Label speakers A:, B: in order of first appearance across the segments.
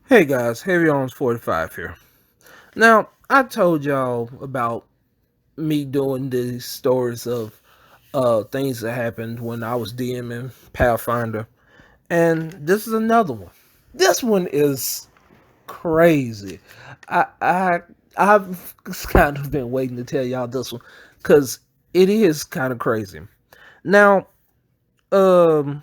A: Hey guys, Heavy Arms 45 here. Now, I told y'all about me doing these stories of things that happened when I was DMing Pathfinder, and this is another one. This one is crazy. I I I've kind of been waiting to tell y'all this one because it is kind of crazy. Now, um,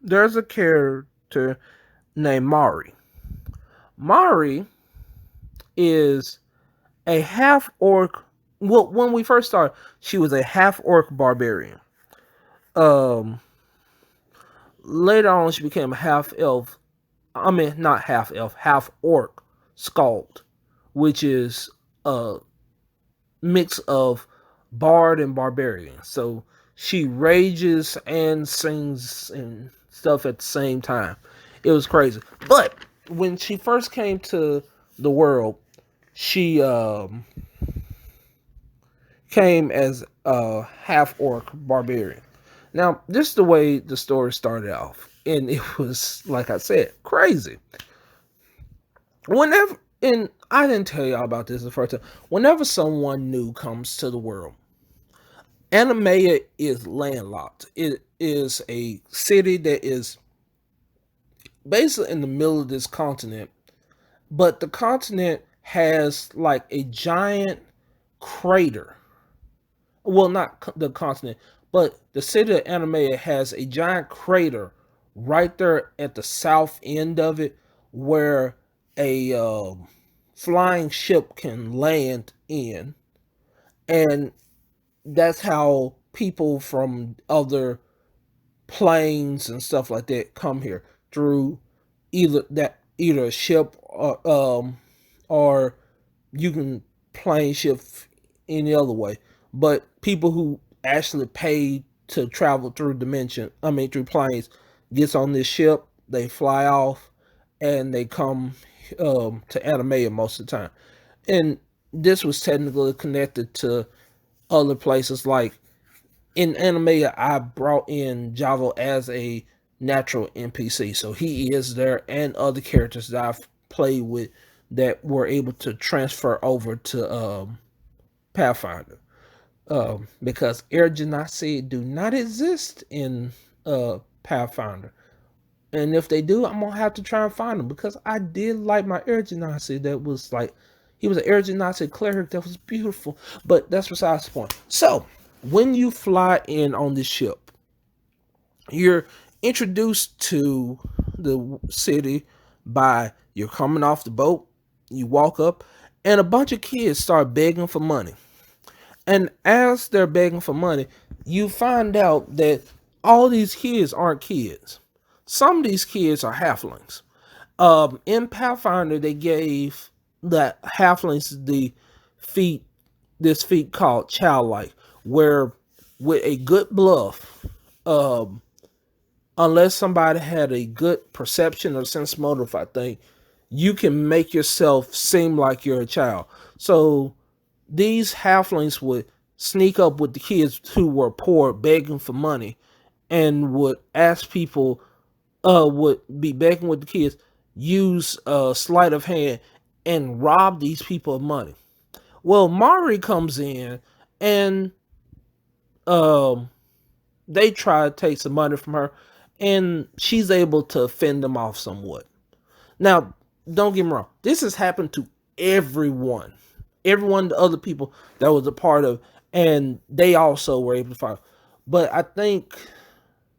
A: there's a character named Mari. Mari is a half orc. Well, when we first started, she was a half orc barbarian. Um, Later on, she became a half elf. I mean, not half elf, half orc skald, which is a mix of bard and barbarian. So she rages and sings and stuff at the same time. It was crazy. But when she first came to the world, she came as a half orc barbarian. Now, this is the way the story started off, and it was, like I said, crazy. Whenever, and I didn't tell y'all about this the first time, whenever someone new comes to the world, Animea is landlocked. It is a city that is basically in the middle of this continent, but the continent has like a giant crater. Well, not the continent, but the city of Animea has a giant crater right there at the south end of it where a flying ship can land in. And that's how people from other planes and stuff like that come here through either a ship or you can plane shift any other way. But people who actually pay to travel through through planes, gets on this ship, they fly off, and they come to Animea most of the time. And this was technically connected to other places. Like in Animea, I brought in Javo as a natural NPC, so he is there, and other characters that I've played with that were able to transfer over to Pathfinder. Because Air Genasi do not exist in Pathfinder. And if they do, I'm gonna have to try and find them because I did like my Air Genasi that was like he was an Air Genasi cleric that was beautiful. But that's besides the point. So when you fly in on this ship, you're introduced to the city by you're coming off the boat, you walk up, and a bunch of kids start begging for money. And as they're begging for money, you find out that all these kids aren't kids. Some of these kids are halflings. In Pathfinder, they gave the halflings this feat called childlike, where with a good bluff, um, unless somebody had a good perception or sense motive, I think you can make yourself seem like you're a child. So these halflings would sneak up with the kids who were poor, begging for money, and would ask people, would be begging with the kids, use sleight of hand, and rob these people of money. Well, Mari comes in, and um, they try to take some money from her, and she's able to fend them off somewhat. Now, don't get me wrong, this has happened to everyone. Everyone, the other people that was a part of, and they also were able to fight. But I think,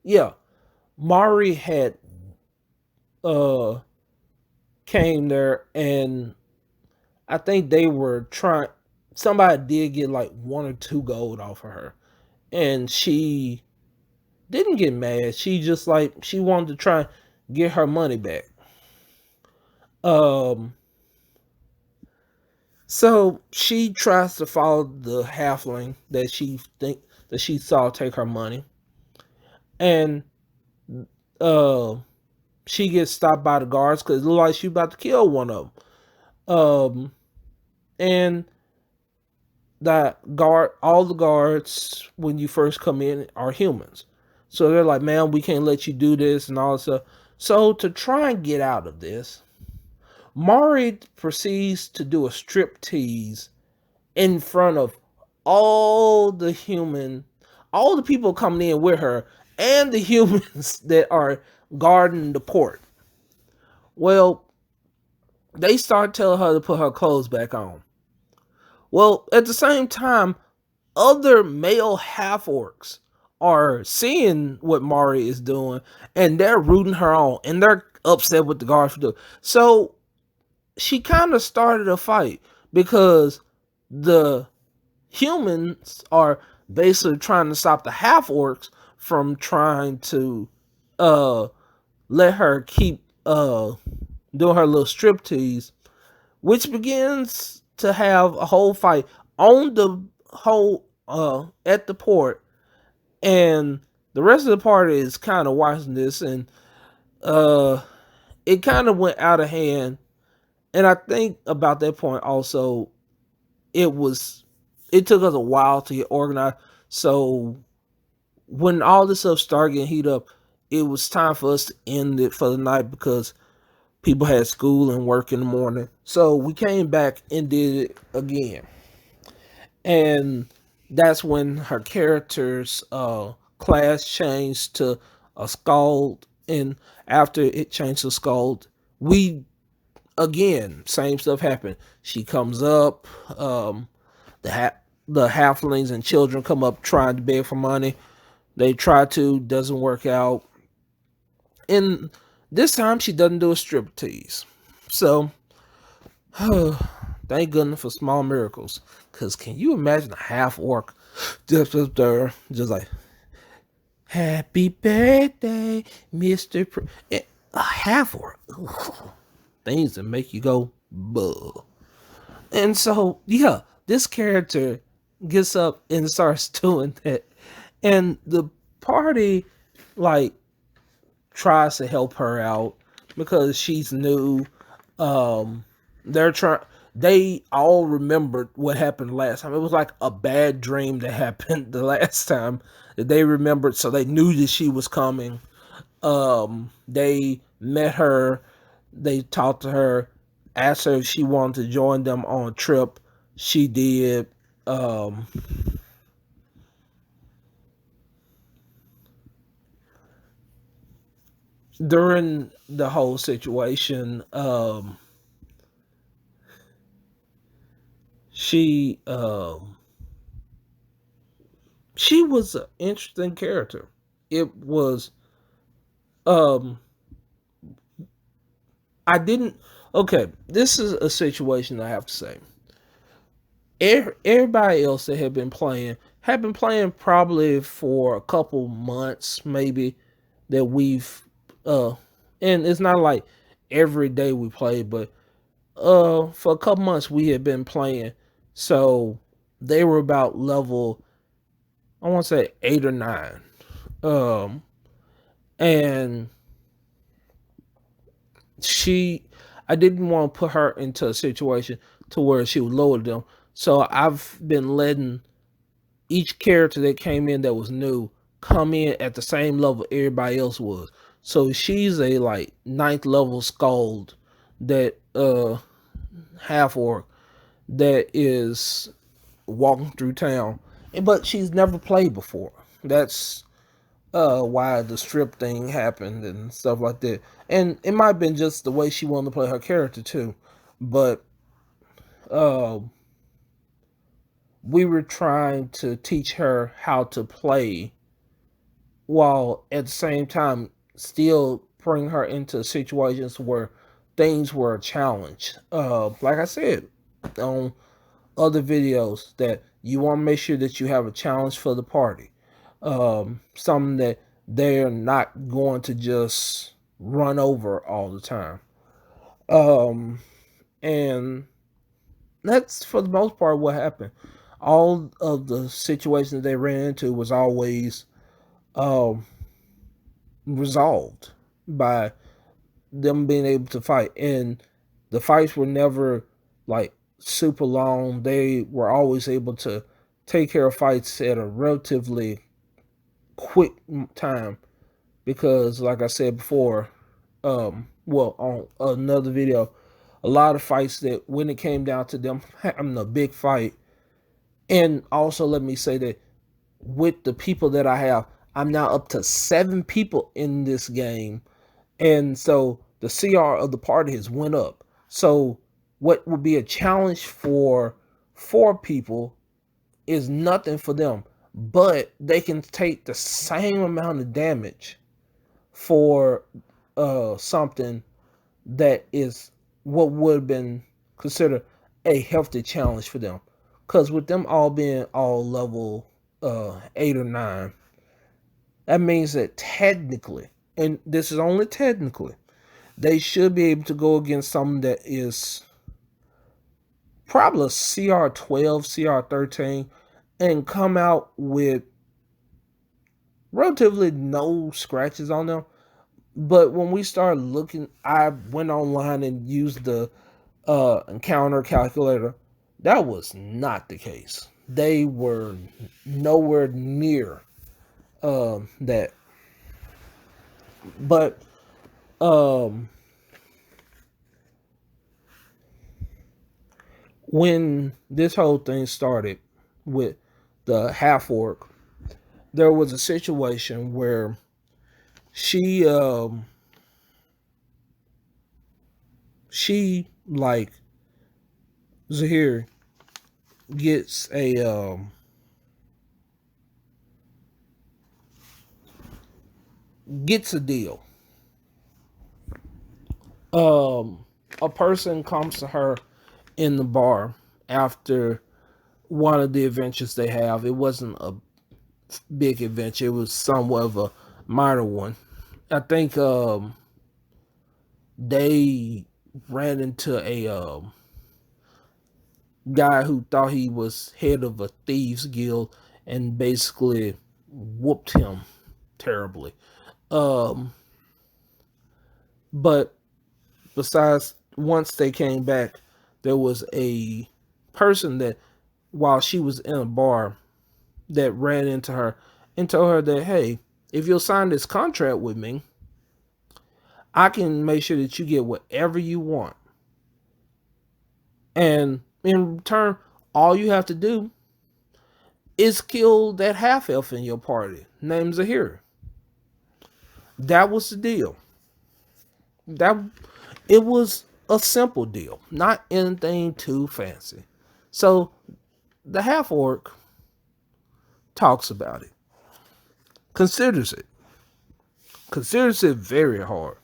A: yeah, Mari had uh came there, and I think they were trying. Somebody did get like 1 or 2 gold off of her, and she didn't get mad. She just like she wanted to try and get her money back. Um, So she tries to follow the halfling that she saw take her money, and uh, she gets stopped by the guards because it looks like she's about to kill one of them. And all the guards when you first come in are humans, so they're like, "Man, we can't let you do this," and all this stuff. So to try and get out of this, Mari proceeds to do a strip tease in front of all the all the people coming in with her, and the humans that are guarding the port. Well, they start telling her to put her clothes back on. Well, at the same time, other male half orcs are seeing what Mari is doing, and they're rooting her on, and they're upset with the guards for doing. So she kind of started a fight because the humans are basically trying to stop the half orcs from trying to uh let her keep doing her little striptease, which begins to have a whole fight on the whole at the port. And the rest of the party is kind of watching this, and uh it kind of went out of hand. And I think about that point also, it was it took us a while to get organized. So when all this stuff started getting heated up, it was time for us to end it for the night because people had school and work in the morning. So we came back and did it again. And that's when her character's class changed to a scald. And after it changed to scald, we again, same stuff happened. She comes up, the halflings and children come up trying to beg for money. They try to, doesn't work out. And this time she doesn't do a striptease. So, thank goodness for small miracles. Because can you imagine a half orc just up there, just like, happy birthday, Mr. A half orc. Things that make you go, buh. And so, yeah, this character gets up and starts doing that. And the party, like, tries to help her out because she's new. They're trying. They all remembered what happened last time. It was like a bad dream that happened the last time that they remembered, so they knew that she was coming. They met her. They talked to her, asked her if she wanted to join them on a trip. She did. During the whole situation, she she was an interesting character. It was um I didn't okay, this is a situation I have to say. Everybody else that had been playing probably for a couple months maybe, that we've uh and it's not like every day we play, but for a couple months we had been playing. So they were about level, I want to say 8 or 9. um and she I didn't want to put her into a situation to where she would lower them. So I've been letting each character that came in that was new come in at the same level everybody else was. So she's a like ninth level scold, that half orc, that is walking through town. But she's never played before. That's why the strip thing happened and stuff like that. And it might have been just the way she wanted to play her character too. But uh we were trying to teach her how to play while at the same time still bring her into situations where things were a challenge. Like I said on other videos, that you want to make sure that you have a challenge for the party. Something that they're not going to just run over all the time. Um, and that's for the most part what happened. All of the situations they ran into was always um, resolved by them being able to fight, and the fights were never like super long. They were always able to take care of fights at a relatively quick time because, like I said before, well, on another video, a lot of fights that when it came down to them having a big fight. And also, let me say that with the people that I have, I'm now up to 7 people in this game, and so the CR of the party has went up. So what would be a challenge for 4 people is nothing for them, but they can take the same amount of damage for something that is what would have been considered a healthy challenge for them. Because with them all being all level 8 or 9, that means that technically, and this is only technically, they should be able to go against something that is probably a CR 12, CR 13, and come out with relatively no scratches on them. But when we started looking, I went online and used the encounter calculator. That was not the case. They were nowhere near that. But um, when this whole thing started with the half orc, there was a situation where she she like Zahir gets a deal. A person comes to her in the bar after one of the adventures they have. It wasn't a big adventure, it was somewhat of a minor one. I think they ran into a guy who thought he was head of a thieves guild and basically whooped him terribly. Um, but besides, once they came back, there was a person that, while she was in a bar, that ran into her and told her that, hey, if you'll sign this contract with me, I can make sure that you get whatever you want. And in return, all you have to do is kill that half elf in your party named Zahir. That was the deal. That it was a simple deal, not anything too fancy. So the half orc talks about it, considers it, considers it very hard,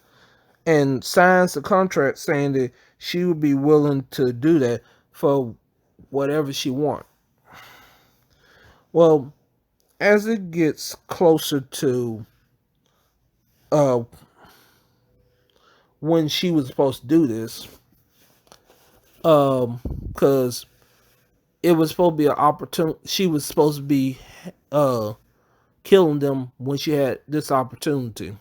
A: and signs the contract saying that she would be willing to do that for whatever she wants. Well, as it gets closer to uh, when she was supposed to do this, because it was supposed to be an opportunity, she was supposed to be killing them when she had this opportunity,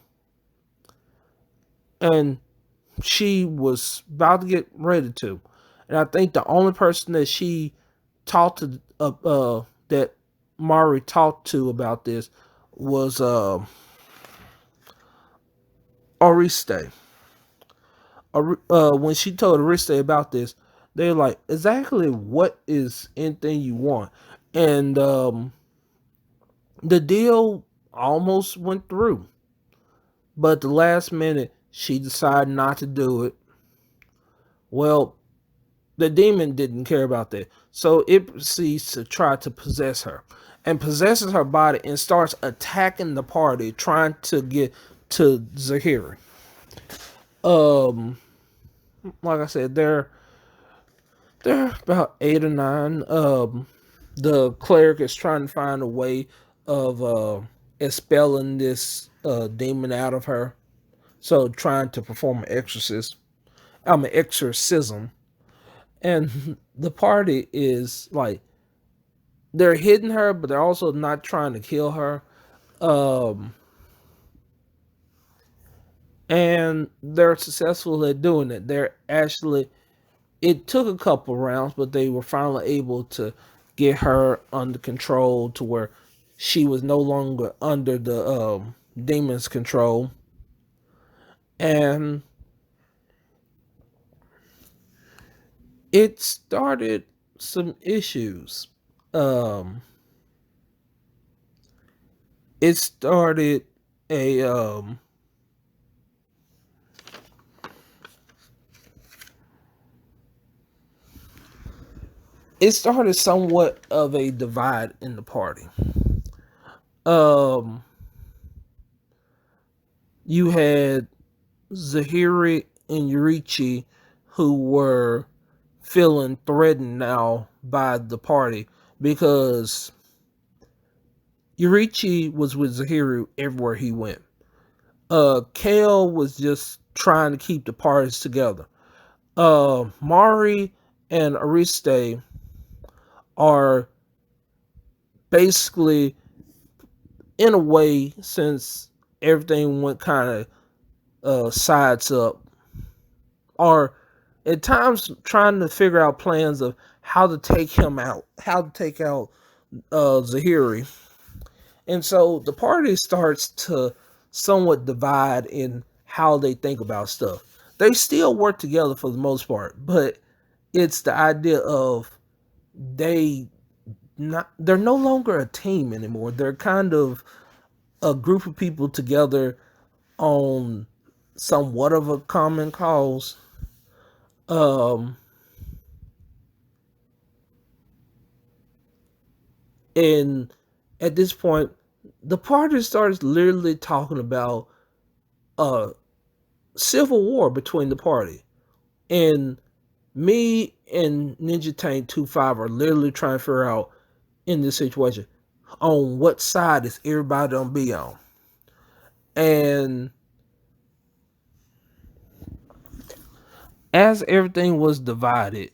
A: and she was about to get ready to. And I think the only person that she talked to, that Mari talked to about this was Ariste. When she told Ariste about this, they're like, exactly what is anything you want? And the deal almost went through. But at the last minute, she decided not to do it. Well, the demon didn't care about that. So it proceeds to try to possess her and possesses her body and starts attacking the party, trying to get to Zahiri. Like I said, they're about 8 or 9. The cleric is trying to find a way of expelling this demon out of her. So trying to perform an exorcism. And the party is like, they're hitting her, but they're also not trying to kill her. And they're successful at doing it. They're actually, it took a couple rounds, but they were finally able to get her under control to where she was no longer under the demon's control. And it started some issues. Um, it started a it started somewhat of a divide in the party. Um, you had Zahiri and Yurichi who were feeling threatened now by the party because Yurichi was with Zahiri everywhere he went. Kale was just trying to keep the parties together. Mari and Ariste are basically, in a way, since everything went kind of sides up, are at times trying to figure out plans of how to take him out, how to take out Zahiri. And so the party starts to somewhat divide in how they think about stuff. They still work together for the most part, but it's the idea of they they're no longer a team anymore. They're kind of a group of people together on somewhat of a common cause. Um, and at this point, the party starts literally talking about a civil war between the party. And me and Ninja Tank 25 are literally trying to figure out in this situation on what side is everybody gonna be on. And as everything was divided,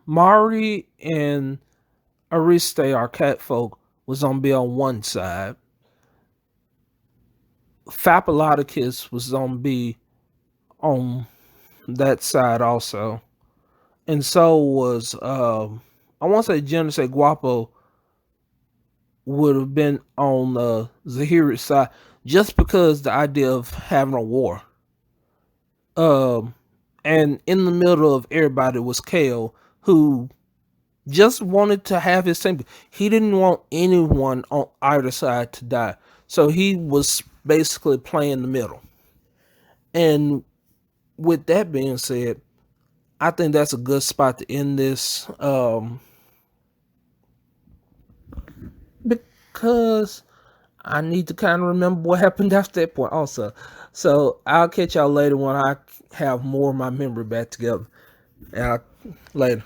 A: Mari and Ariste, our cat folk, was gonna be on one side. Fapilodicus was gonna be on that side also. And so was I want to say Genesis Guapo would have been on Zahiri's side just because the idea of having a war. Um, and in the middle of everybody was Kale, who just wanted to have his team. He didn't want anyone on either side to die, so he was basically playing the middle. And with that being said, I think that's a good spot to end this. Because I need to kind of remember what happened after that point also. So I'll catch y'all later when I have more of my memory back together. Later.